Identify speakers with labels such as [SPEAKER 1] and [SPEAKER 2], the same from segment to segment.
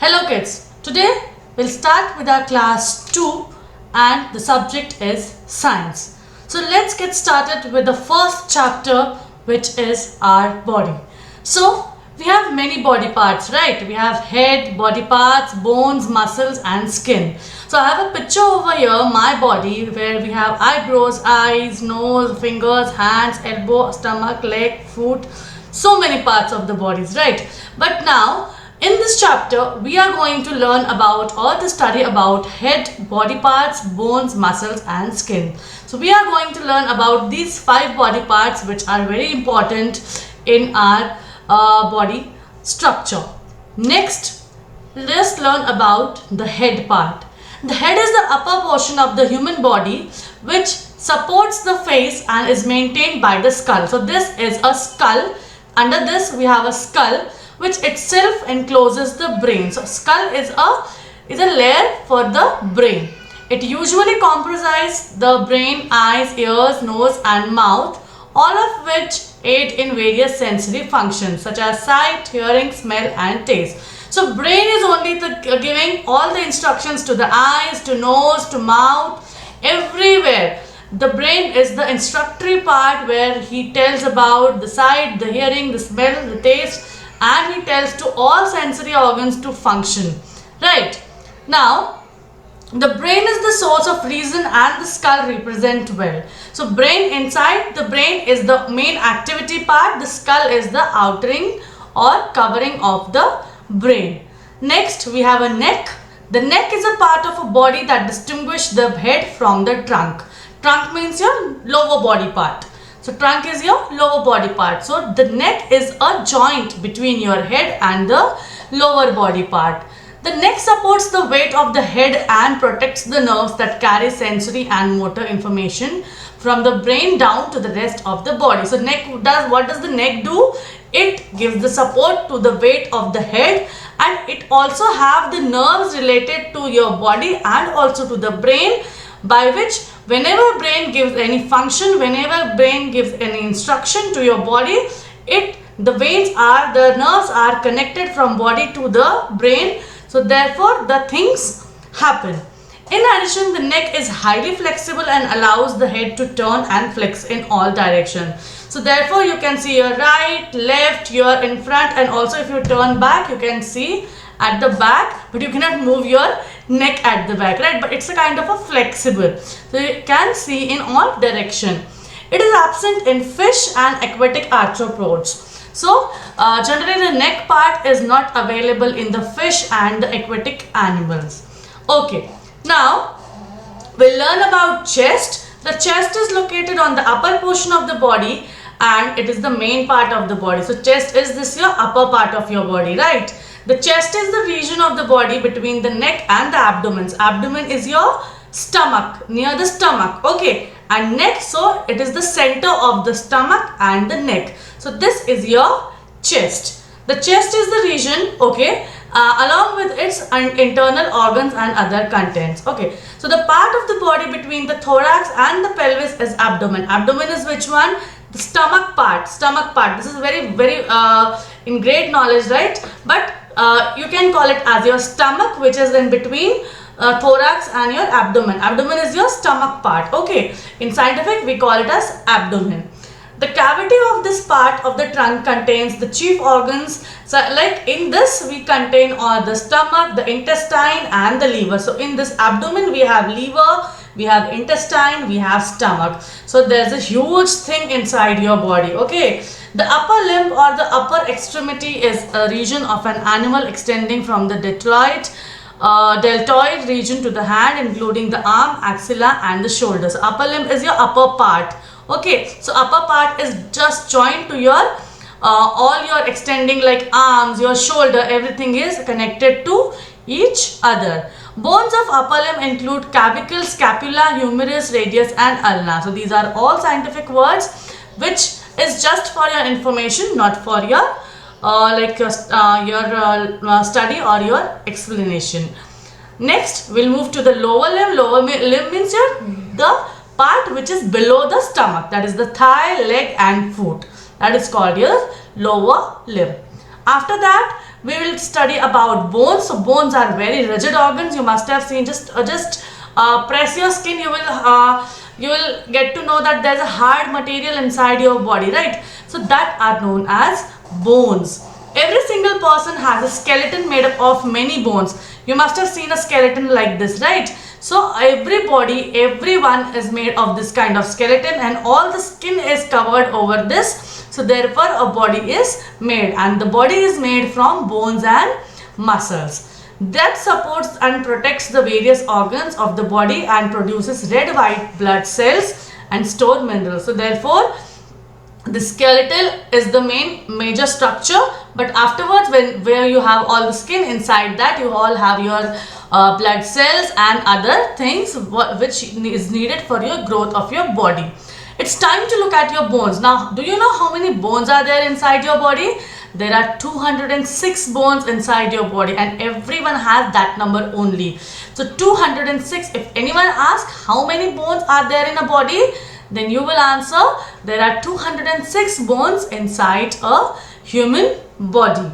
[SPEAKER 1] Hello kids, today we'll start with our class 2 and the subject is science. So let's get started with the first chapter, which is our body. So we have many body parts, right? We have head, body parts, bones, muscles and skin. So I have a picture over here, my body, where we have eyebrows, eyes, nose, fingers, hands, elbow, stomach, leg, foot, so many parts of the bodies, right? But now in this chapter, we are going to learn about or to study about head, body parts, bones, muscles and skin. So we are going to learn about these 5 body parts which are very important in our body structure. Next, let's learn about the head part. The head is the upper portion of the human body which supports the face and is maintained by the skull. So this is a skull. Under this we have a skull which itself encloses the brain. So skull is a layer for the brain. It usually comprises the brain, eyes, ears, nose and mouth, all of which aid in various sensory functions such as sight, hearing, smell and taste. So brain is only giving all the instructions to the eyes, to nose, to mouth, everywhere. The brain is the instructory part where he tells about the sight, the hearing, the smell, the taste, and he tells to all sensory organs to function, right? Now the brain is the source of reason and the skull represent well. So brain, inside the brain is the main activity part, the skull is the outering or covering of the brain. Next we have a neck. The neck is a part of a body that distinguishes the head from the trunk. Trunk means your lower body part. So trunk is your lower body part. So the neck is a joint between your head and the lower body part. The neck supports the weight of the head and protects the nerves that carry sensory and motor information from the brain down to the rest of the body. So what does the neck do? It gives the support to the weight of the head, and it also have the nerves related to your body and also to the brain, by which whenever brain gives any function, whenever brain gives any instruction to your body, the nerves are connected from body to the brain. So therefore the things happen. In addition, the neck is highly flexible and allows the head to turn and flex in all directions. So therefore you can see your right, left, your in front, and also if you turn back you can see at the back, but you cannot move your neck at the back, right? But it's a kind of a flexible, so you can see in all direction. It is absent in fish and aquatic arthropods. So generally the neck part is not available in the fish and the aquatic animals. Okay, now we'll learn about chest. The chest is located on the upper portion of the body and it is the main part of the body. So chest is this your upper part of your body, right? The chest is the region of the body between the neck and the abdomen. Abdomen is your stomach, near the stomach, okay? And neck, so it is the center of the stomach and the neck. So this is your chest. The chest is the region, okay, along with its internal organs and other contents, okay? So the part of the body between the thorax and the pelvis is abdomen. Abdomen is which one? The stomach part. This is very in great knowledge, right? But you can call it as your stomach, which is in between thorax and your abdomen. Abdomen is your stomach part, okay? In scientific we call it as abdomen. The cavity of this part of the trunk contains the chief organs. So like in this we contain all the stomach, the intestine and the liver. So in this abdomen we have liver, we have intestine, we have stomach. So there's a huge thing inside your body, okay? The upper limb or the upper extremity is a region of an animal extending from the deltoid region to the hand, including the arm, axilla and the shoulders. Upper limb is your upper part, okay? So upper part is just joined to your all your extending like arms, your shoulder, everything is connected to each other. Bones of upper limb include clavicle, scapula, humerus, radius and ulna. So these are all scientific words which is just for your information, not for your study or your explanation. Next we'll move to the lower limb. Lower limb means the part which is below the stomach, that is the thigh, leg and foot. That is called your lower limb. After that we will study about bones. So bones are very rigid organs. You must have seen, just press your skin, you will get to know that there's a hard material inside your body, right? So that are known as bones. Every single person has a skeleton made up of many bones. You must have seen a skeleton like this, right? So everybody, everyone is made of this kind of skeleton, and all the skin is covered over this. So therefore a body is made, and the body is made from bones and muscles that supports and protects the various organs of the body and produces red white blood cells and stored minerals. So therefore the skeletal is the major structure, but afterwards where you have all the skin, inside that you all have your blood cells and other things which is needed for your growth of your body. It's time to look at your bones. Now, do you know how many bones are there inside your body? There are 206 bones inside your body, and everyone has that number only. So 206. If anyone asks how many bones are there in a body, then you will answer there are 206 bones inside a human body.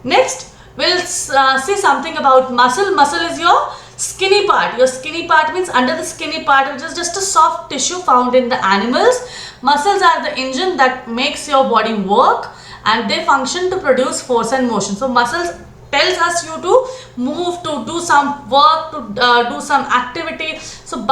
[SPEAKER 1] Next, we'll see something about muscle. Muscle is your skinny part. Your skinny part means under the skinny part, which is just a soft tissue found in the animals. Muscles are the engine that makes your body work, and they function to produce force and motion. So muscles tells us you to move, to do some work, to do some activity. So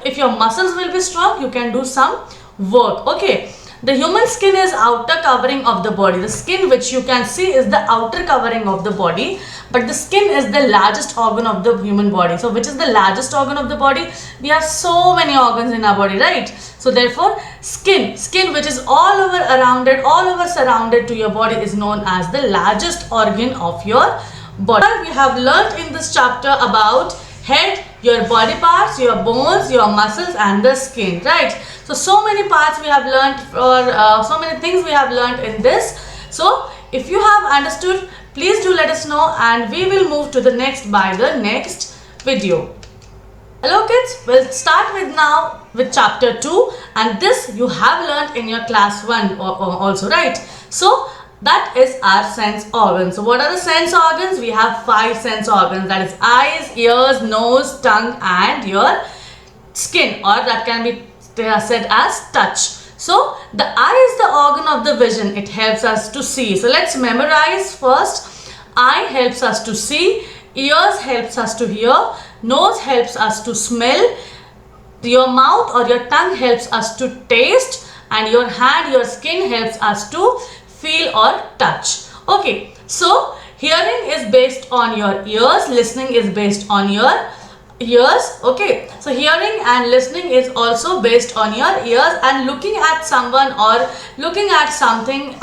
[SPEAKER 1] if your muscles will be strong, you can do some work. Okay. The human skin is outer covering of the body. The skin which you can see is the outer covering of the body, but the skin is the largest organ of the human body. So which is the largest organ of the body? We have so many organs in our body, right? So therefore skin which is all over surrounded to your body is known as the largest organ of your body. We have learnt in this chapter about head, your body parts, your bones, your muscles and the skin, right? So many parts we have learnt, or so many things we have learnt in this. So if you have understood, please do let us know, and we will move to the next video. Hello kids, we'll start with chapter 2, and this you have learnt in your class 1 also, right? So that is our sense organs. So what are the sense organs? We have 5 sense organs, that is eyes, ears, nose, tongue and your skin, or that can be said as touch. So the eye is the organ of the vision. It helps us to see. So let's memorize first. Eye helps us to see, ears helps us to hear, nose helps us to smell, your mouth or your tongue helps us to taste, and your hand, your skin helps us to feel or touch. Okay, so hearing is based on your ears, listening is based on your ears. Okay, so hearing and listening is also based on your ears, and looking at someone or looking at something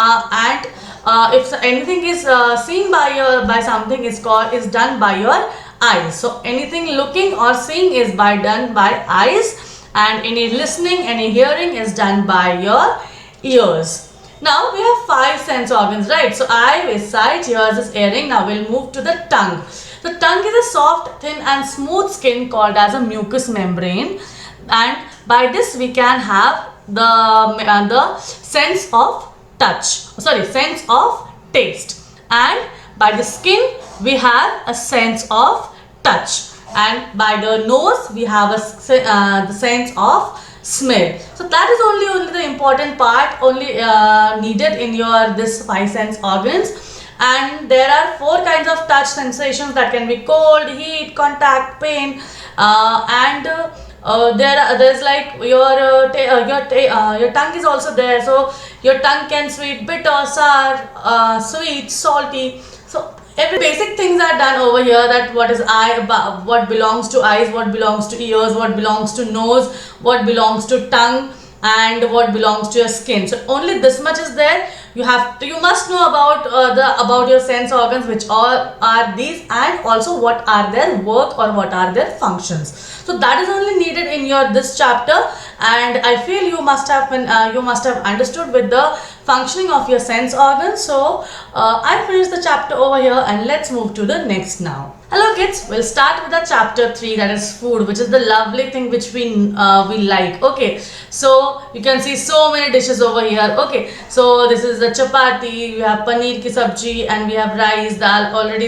[SPEAKER 1] if anything is seen by something is done by your eyes. So anything looking or seeing is done by eyes, and any listening, any hearing is done by your ears. Now we have 5 sense organs, right? So eye is sight, ears is hearing. Now we'll move to the tongue. The tongue is a soft, thin and smooth skin called as a mucous membrane, and by this we can have the sense of sense of taste, and by the skin we have a sense of touch, and by the nose we have the sense of smell. So that is only the important part needed in your this 5 sense organs. And there are 4 kinds of touch sensations that can be cold, heat, contact, pain, and there's like your tongue is also there. So your tongue can sweet, bitter, sour, sweet, salty. So every basic things are done over here, that what is eye, what belongs to eyes, what belongs to ears, what belongs to nose, what belongs to tongue, and what belongs to your skin. So only this much is there. You must know about your sense organs, which all are these, and also what are their work or what are their functions. So that is only needed in your this chapter, and I feel you must have understood with the functioning of your sense organs. So I finished the chapter over here, and let's move to the next now. Hello kids, we'll start with the chapter 3, that is food, which is the lovely thing which we like. Okay, so you can see so many dishes over here. Okay, so this is the chapati, we have paneer ki sabji, and we have rice, dal. Already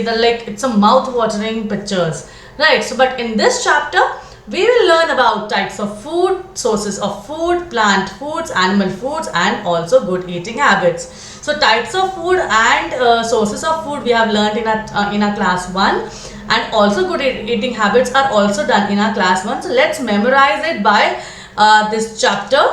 [SPEAKER 1] it's a mouth-watering pictures, right? So but in this chapter we will learn about types of food, sources of food, plant foods, animal foods, and also good eating habits. So types of food and sources of food we have learned in our class 1, and also good eating habits are also done in our class 1. So let's memorize it by this chapter.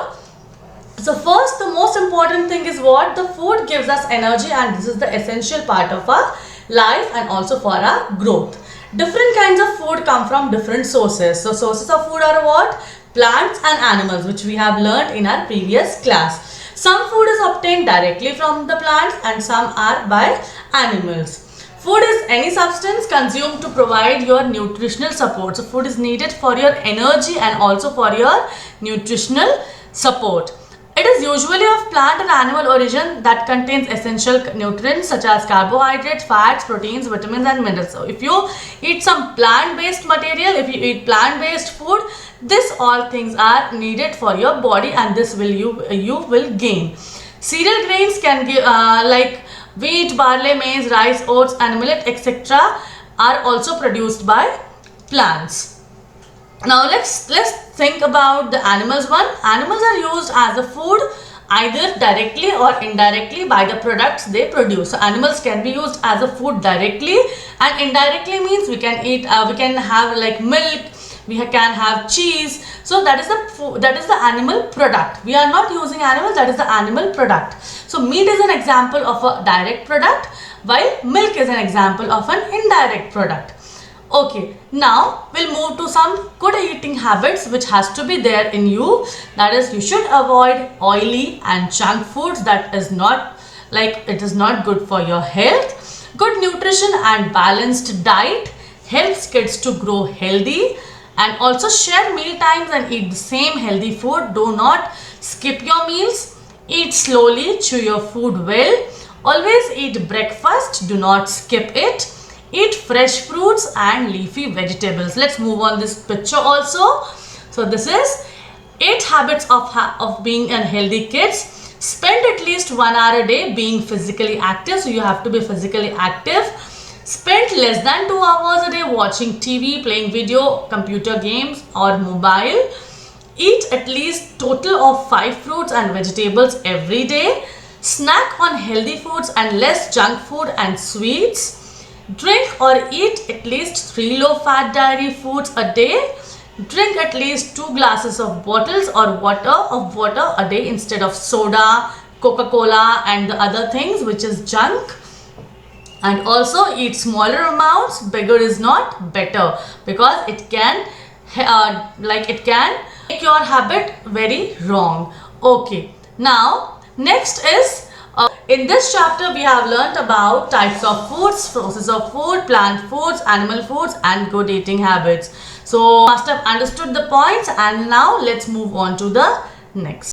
[SPEAKER 1] So first, the most important thing is what? The food gives us energy, and this is the essential part of our life and also for our growth. Different kinds of food come from different sources. So sources of food are what? Plants and animals, which we have learned in our previous class. Some food is obtained directly from the plants and some are by animals. Food is any substance consumed to provide your nutritional support. So food is needed for your energy and also for your nutritional support. It is usually of plant or animal origin that contains essential nutrients such as carbohydrates, fats, proteins, vitamins and minerals. So if you eat some plant-based material, if you eat plant-based food, this all things are needed for your body, and this will you will gain. Cereal grains can give like wheat, barley, maize, rice, oats and millet, etc. are also produced by plants. Now let's think about the animals one. Animals are used as a food either directly or indirectly by the products they produce. So animals can be used as a food directly, and indirectly means we can eat we can have like milk, we can have cheese. So that is the animal product. We are not using animals, that is the animal product. So meat is an example of a direct product, while milk is an example of an indirect product. Okay, now we'll move to some good eating habits which has to be there in you. That is, you should avoid oily and junk foods. That is not it is not good for your health. Good nutrition and balanced diet helps kids to grow healthy, and also share meal times and eat the same healthy food. Do not skip your meals. Eat slowly, chew your food well. Always eat breakfast, do not skip it. Eat fresh fruits and leafy vegetables. Let's move on this picture also. So this is 8 habits of being a healthy kids. Spend at least 1 hour a day being physically active. So you have to be physically active. Spend less than 2 hours a day watching TV, playing video, computer games or mobile. Eat at least total of 5 fruits and vegetables every day. Snack on healthy foods and less junk food and sweets. Drink or eat at least 3 low-fat dairy foods a day. Drink at least 2 glasses of bottles or water a day instead of soda, Coca-Cola and the other things which is junk. And also eat smaller amounts. Bigger is not better, because it can make your habit very wrong. Okay, now next is in this chapter we have learnt about types of foods, sources of food, plant foods, animal foods and good eating habits. So must have understood the points, and now let's move on to the next.